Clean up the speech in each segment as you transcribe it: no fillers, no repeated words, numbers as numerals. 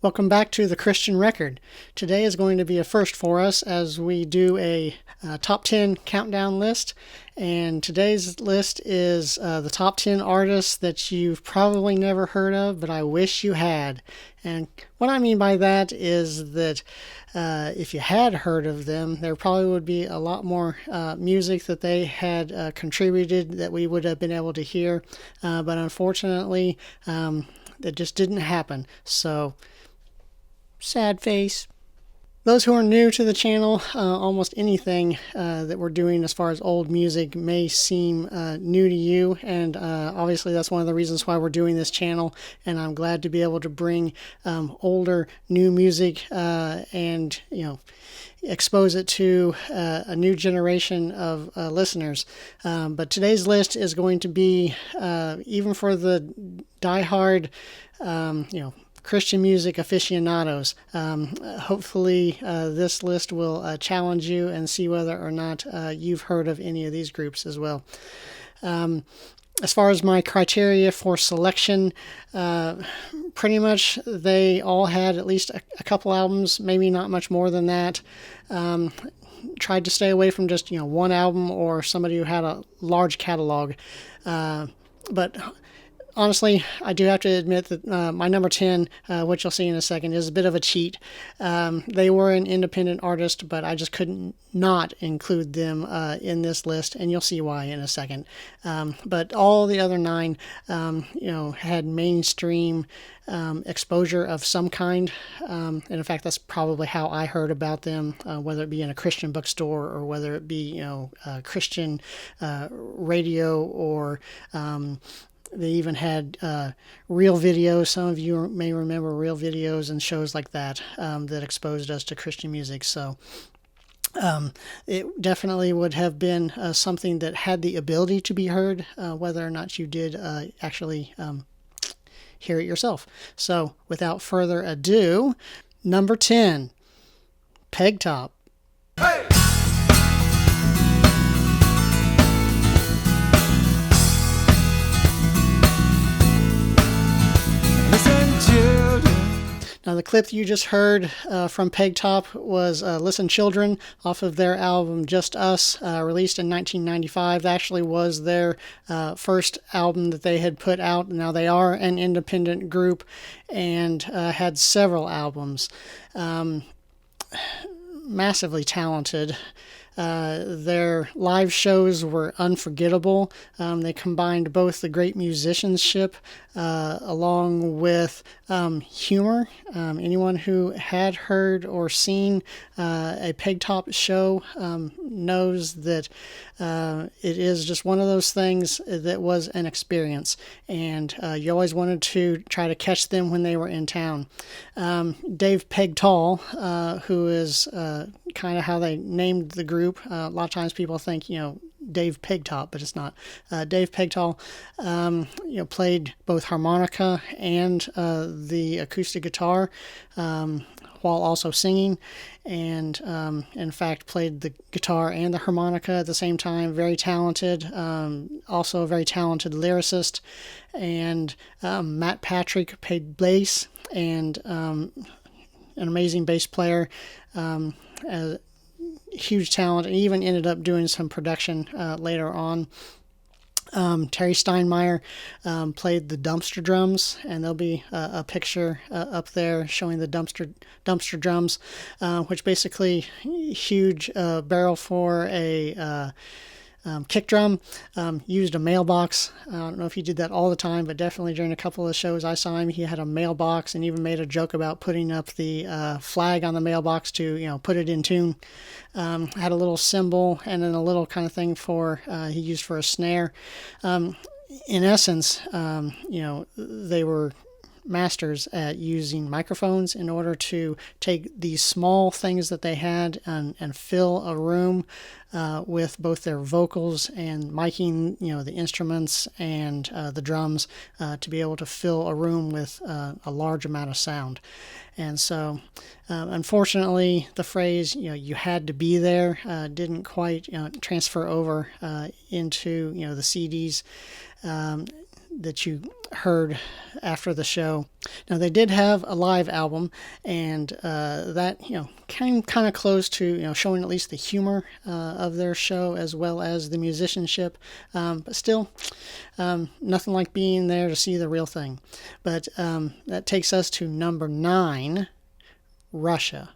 Welcome back to the Christian Record. Today is going to be a first for us as we do a top 10 countdown list. And today's list is the top 10 artists that you've probably never heard of, but I wish you had. And what I mean by that is that if you had heard of them, there probably would be a lot more music that they had contributed that we would have been able to hear. But unfortunately, that just didn't happen. So, sad face. Those who are new to the channel, almost anything that we're doing as far as old music may seem new to you, and obviously that's one of the reasons why we're doing this channel, and I'm glad to be able to bring older, new music and, expose it to a new generation of listeners. But today's list is going to be, even for the diehard, Christian music aficionados. Hopefully this list will challenge you and see whether or not you've heard of any of these groups as well. As far as my criteria for selection, pretty much they all had at least a couple albums, maybe not much more than that. Tried to stay away from just one album or somebody who had a large catalog. But honestly, I do have to admit that my number 10, which you'll see in a second, is a bit of a cheat. They were an independent artist, but I just couldn't not include them in this list, and you'll see why in a second. But all the other 9, had mainstream exposure of some kind. And in fact, that's probably how I heard about them, whether it be in a Christian bookstore or whether it be, Christian radio or they even had Real Videos. Some of you may remember Real Videos and shows like that that exposed us to Christian music. So it definitely would have been something that had the ability to be heard, whether or not you did actually hear it yourself. So without further ado, number 10, Peg Top. Hey! Now, the clip you just heard from Peg Top was Listen Children off of their album Just Us, released in 1995. That actually was their first album that they had put out. Now, they are an independent group and had several albums. Massively talented. Their live shows were unforgettable. They combined both the great musicianship along with humor. Anyone who had heard or seen a Peg Top show knows that it is just one of those things that was an experience, and you always wanted to try to catch them when they were in town. Dave Peg Tall, who is kind of how they named the group. A lot of times people think, Dave Pegtop, but it's not. Dave Pegtall, played both harmonica and the acoustic guitar while also singing, and in fact played the guitar and the harmonica at the same time. Very talented, also a very talented lyricist. And Matt Patrick played bass, and an amazing bass player. Huge talent, and even ended up doing some production later on. Terry Steinmeier played the dumpster drums, and there'll be a picture up there showing the dumpster drums, which basically huge barrel for a kick drum. Used a mailbox. I don't know if he did that all the time, but definitely during a couple of shows I saw him, he had a mailbox and even made a joke about putting up the flag on the mailbox to, put it in tune. Had a little cymbal and then a little kind of thing for, he used for a snare. In essence, they were masters at using microphones in order to take these small things that they had and fill a room with both their vocals and miking, the instruments and the drums to be able to fill a room with a large amount of sound. And so, unfortunately, the phrase, you had to be there, didn't quite, transfer over into, the CDs. that you heard after the show. Now they did have a live album, and that came kind of close to showing at least the humor of their show as well as the musicianship, but still nothing like being there to see the real thing. But that takes us to number 9, Russia.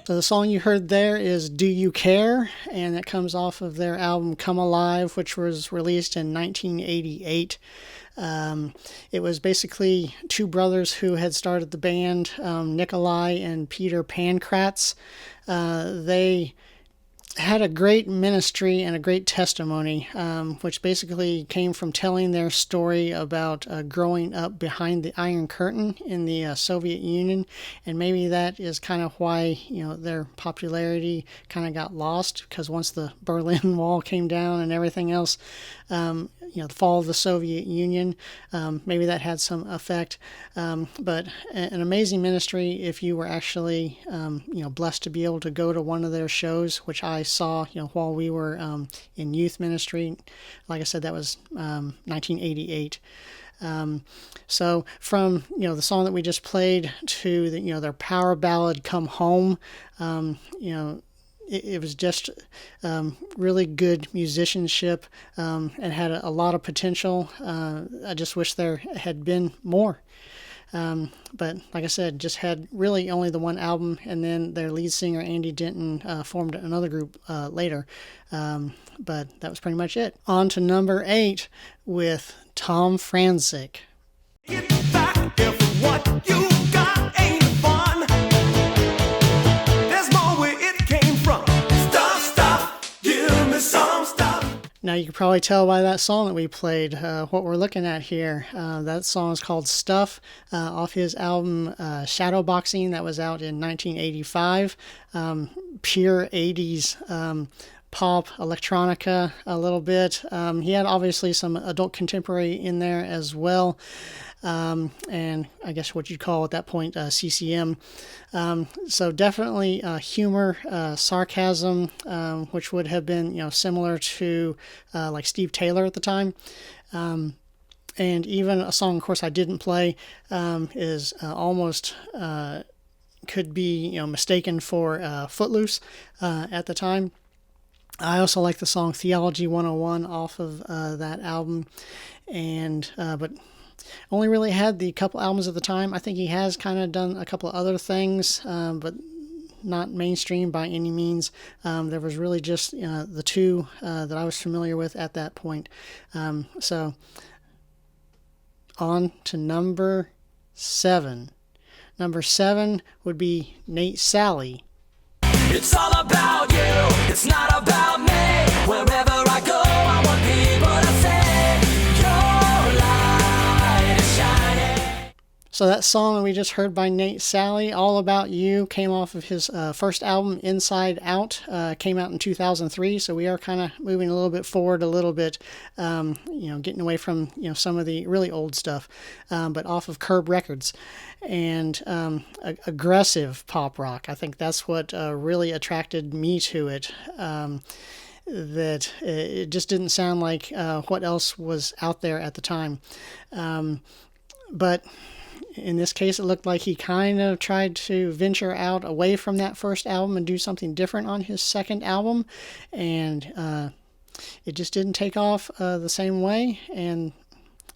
So the song you heard there is Do You Care? And it comes off of their album Come Alive, which was released in 1988. It was basically two brothers who had started the band, Nikolai and Peter Pankratz. They had a great ministry and a great testimony, which basically came from telling their story about growing up behind the Iron Curtain in the Soviet Union, and maybe that is kind of why their popularity kind of got lost, because once the Berlin Wall came down and everything else, the fall of the Soviet Union, maybe that had some effect. But an amazing ministry if you were actually blessed to be able to go to one of their shows, which I saw while we were in youth ministry. Like I said, that was 1988. So from the song that we just played to their power ballad Come Home, it was just really good musicianship, and had a lot of potential. I just wish there had been more. But like I said, just had really only the one album, and then their lead singer, Andy Denton, formed another group later. But that was pretty much it. On to number 8 with Tom Franzik. Get back if what you got ain't fun. There's more where it came from. Stop, give me some stuff. Now you can probably tell by that song that we played what we're looking at here. That song is called Stuff, off his album Shadowboxing, that was out in 1985. Pure 80s pop, electronica a little bit. He had obviously some adult contemporary in there as well. And I guess what you'd call at that point CCM. So definitely humor, sarcasm, which would have been similar to like Steve Taylor at the time. And even a song, of course, I didn't play, is almost could be mistaken for Footloose at the time. I also like the song Theology 101 off of that album, and but only really had the couple albums at the time. I think he has kind of done a couple of other things, but not mainstream by any means. There was really just the two that I was familiar with at that point. So on to number 7. Number 7 would be Nate Sally. It's all about you, it's not about me. Wherever I go, I want people to say, your light is shining. So that song that we just heard by Nate Sally, All About You, came off of his first album, Inside Out, came out in 2003. So we are kind of moving a little bit forward a little bit, getting away from some of the really old stuff, but off of Curb Records. And aggressive pop rock. I think that's what really attracted me to it. That it just didn't sound like what else was out there at the time. But in this case, it looked like he kind of tried to venture out away from that first album and do something different on his second album. And it just didn't take off the same way. And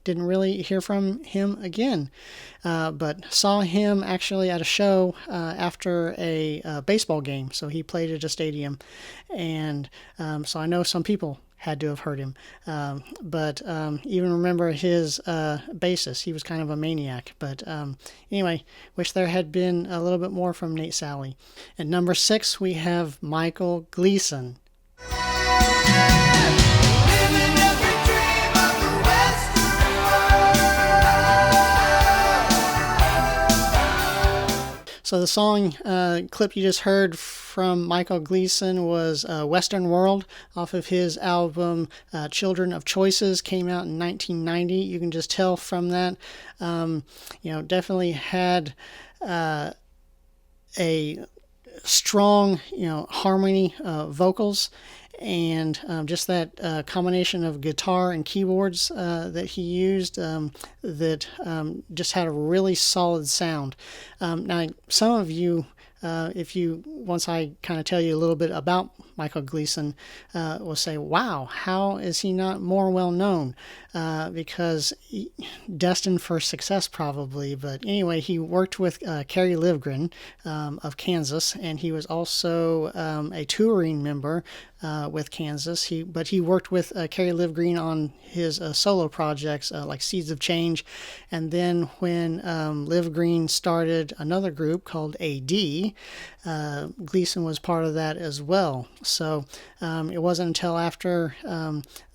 didn't really hear from him again, but saw him actually at a show after a baseball game. So he played at a stadium, and so I know some people had to have heard him, but even remember his bassist. He was kind of a maniac, but anyway, wish there had been a little bit more from Nate Sally. At number 6, we have Michael Gleason. So the song clip you just heard from Michael Gleason was Western World off of his album Children of Choices, came out in 1990. You can just tell from that, definitely had a strong, harmony vocals, and just that combination of guitar and keyboards that he used that just had a really solid sound. Now, some of you, if you once I kind of tell you a little bit about Michael Gleason, will say, "Wow, how is he not more well known?" Because destined for success, probably. But anyway, he worked with Kerry Livgren of Kansas, and he was also a touring member with Kansas. But he worked with Kerry Livgren on his solo projects like Seeds of Change, and then when Livgren started another group called AD, Gleason was part of that as well. So it wasn't until after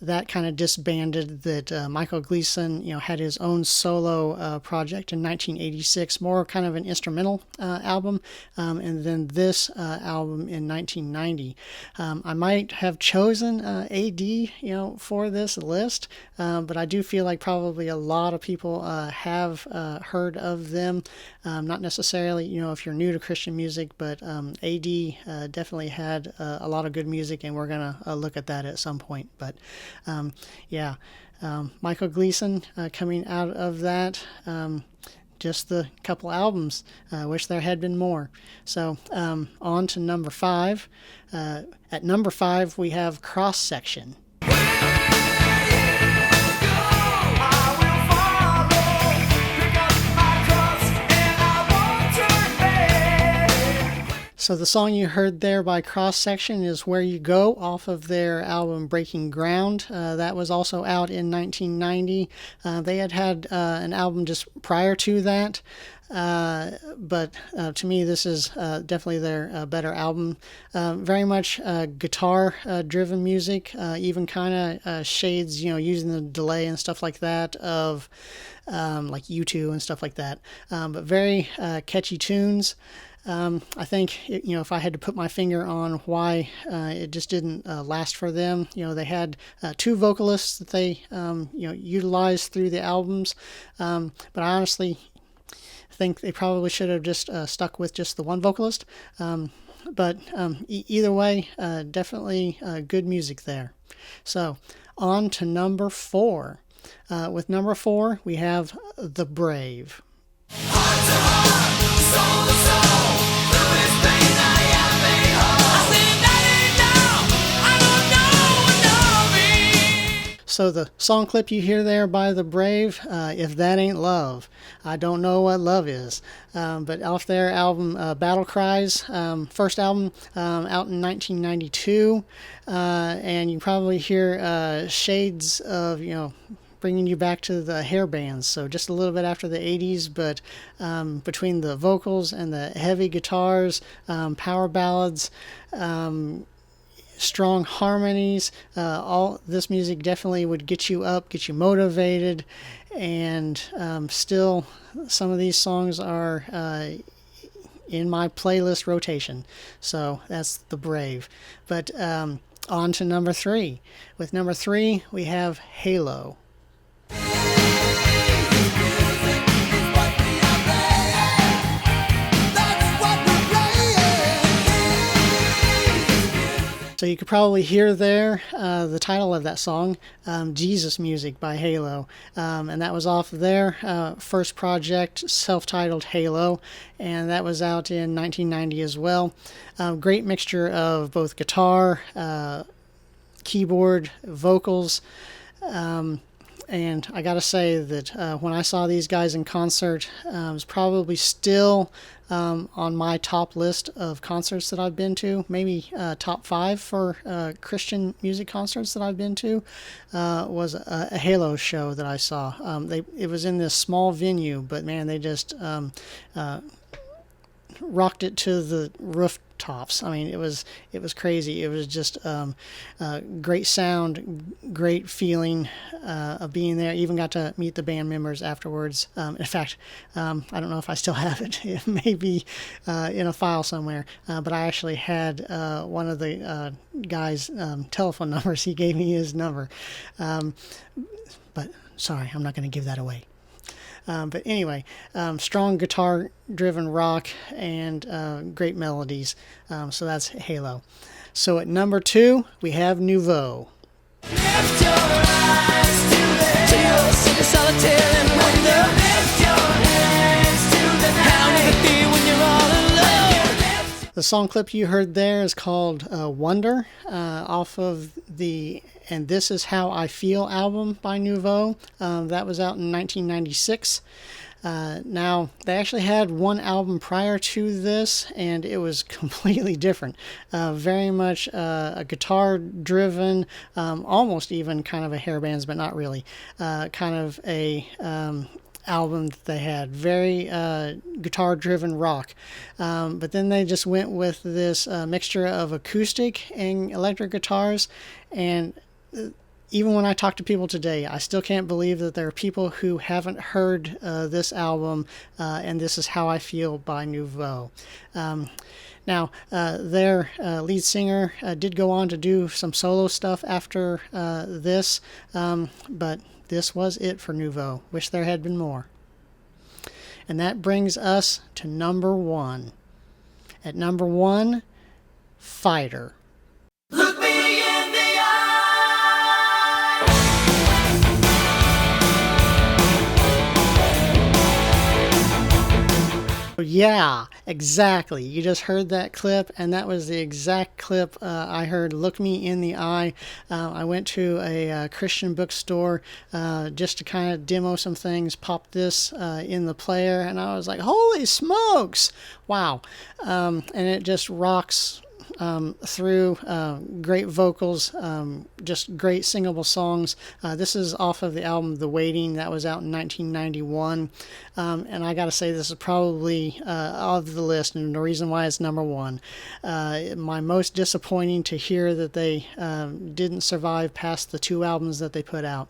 that kind of disbanded that Michael Gleason, had his own solo project in 1986, more kind of an instrumental album, and then this album in 1990. I might have chosen AD, for this list, but I do feel like probably a lot of people have heard of them. Not necessarily, if you're new to Christian music, but AD definitely had a lot of good music, and we're going to look at that at some point. But Michael Gleason coming out of that, just the couple albums. I wish there had been more. So on to number 5. At number 5, we have Cross Section. So the song you heard there by Cross Section is Where You Go off of their album Breaking Ground. That was also out in 1990. They had an album just prior to that. But to me, this is definitely their better album. Very much guitar-driven music, even kind of shades, using the delay and stuff like that of like U2 and stuff like that. But very catchy tunes. I think, if I had to put my finger on why it just didn't last for them, they had 2 vocalists that they, utilized through the albums. But I honestly think they probably should have just stuck with just the one vocalist. But either way, definitely good music there. So on to number 4. With number 4, we have The Brave. Heart to heart, soul to soul, through this pain I am made whole. I said that ain't now, I don't know me. So the song clip you hear there by The Brave, If That Ain't Love, I don't know what love is. But off their album Battle Cries, first album out in 1992, and you probably hear shades of, bringing you back to the hair bands, so just a little bit after the 80s, but between the vocals and the heavy guitars, power ballads, strong harmonies, all this music definitely would get you up, get you motivated, and still some of these songs are in my playlist rotation. So that's The Brave. But on to number 3. With number 3, we have Halo. So you could probably hear there the title of that song, Jesus Music by Halo. And that was off their first project, self-titled Halo, and that was out in 1990 as well. Great mixture of both guitar, keyboard, vocals. And I gotta say that when I saw these guys in concert, it was probably still on my top list of concerts that I've been to, maybe top 5 for Christian music concerts that I've been to, was a Halo show that I saw. It was in this small venue, but man, they just rocked it to the rooftops. I mean, it was crazy. It was just great sound, great feeling of being there. Even got to meet the band members afterwards. In fact, I don't know if I still have it. It may be in a file somewhere. But I actually had one of the guy's telephone numbers. He gave me his number. But sorry, I'm not going to give that away. But anyway, strong guitar-driven rock and great melodies. So that's Halo. So at number 2, we have Nouveau. Lift your eyes to the hills, sitting solitaire and wonder. Lift your hands to the night. How will it be when you're all alone? The song clip you heard there is called Wonder, off of the And This Is How I Feel album by Nouveau. That was out in 1996. Now, they actually had one album prior to this, and it was completely different. Very much a guitar-driven, almost even kind of a hair bands, but not really, kind of a album that they had. Very guitar-driven rock. But then they just went with this mixture of acoustic and electric guitars, and even when I talk to people today, I still can't believe that there are people who haven't heard this album, And This Is How I Feel by Nouveau. Now, their lead singer did go on to do some solo stuff after this, but this was it for Nouveau. Wish there had been more. And that brings us to number 1. At number 1, Fighter. Look me in the eye. Yeah, exactly. You just heard that clip, and that was the exact clip I heard. Look me in the eye. I went to a Christian bookstore just to kind of demo some things, popped this in the player, and I was like, holy smokes! Wow. And it just rocks through great vocals, just great singable songs. This is off of the album The Waiting, that was out in 1991, and I gotta say, this is probably of the list, and the reason why it's number 1. My most disappointing to hear that they didn't survive past the 2 albums that they put out.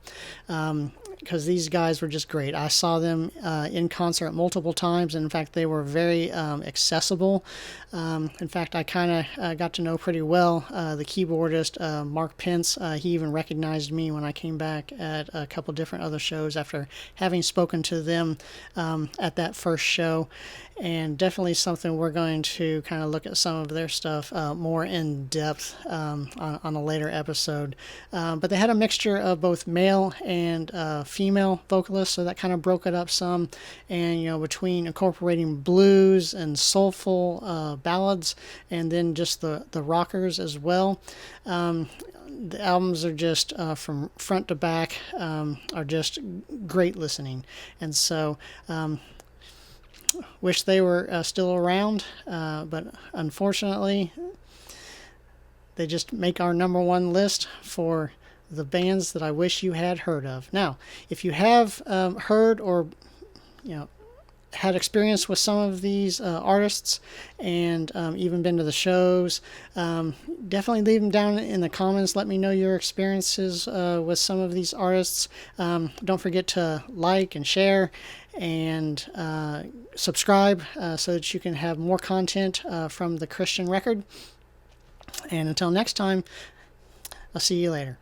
Because these guys were just great. I saw them in concert multiple times, and in fact, they were very accessible. In fact, I kind of got to know pretty well the keyboardist, Mark Pence. He even recognized me when I came back at a couple different other shows after having spoken to them at that first show. And definitely something we're going to kind of look at some of their stuff more in depth on a later episode. But they had a mixture of both male and female vocalists, so that kind of broke it up some. And, you know, between incorporating blues and soulful ballads, and then just the rockers as well. The albums are just from front to back are just great listening. And so wish they were still around, but unfortunately they just make our number 1 list for the bands that I wish you had heard of. Now, if you have heard or, you know, had experience with some of these artists and even been to the shows, definitely leave them down in the comments. Let me know your experiences with some of these artists. Don't forget to like and share and subscribe so that you can have more content from the Christian Record. And until next time, I'll see you later.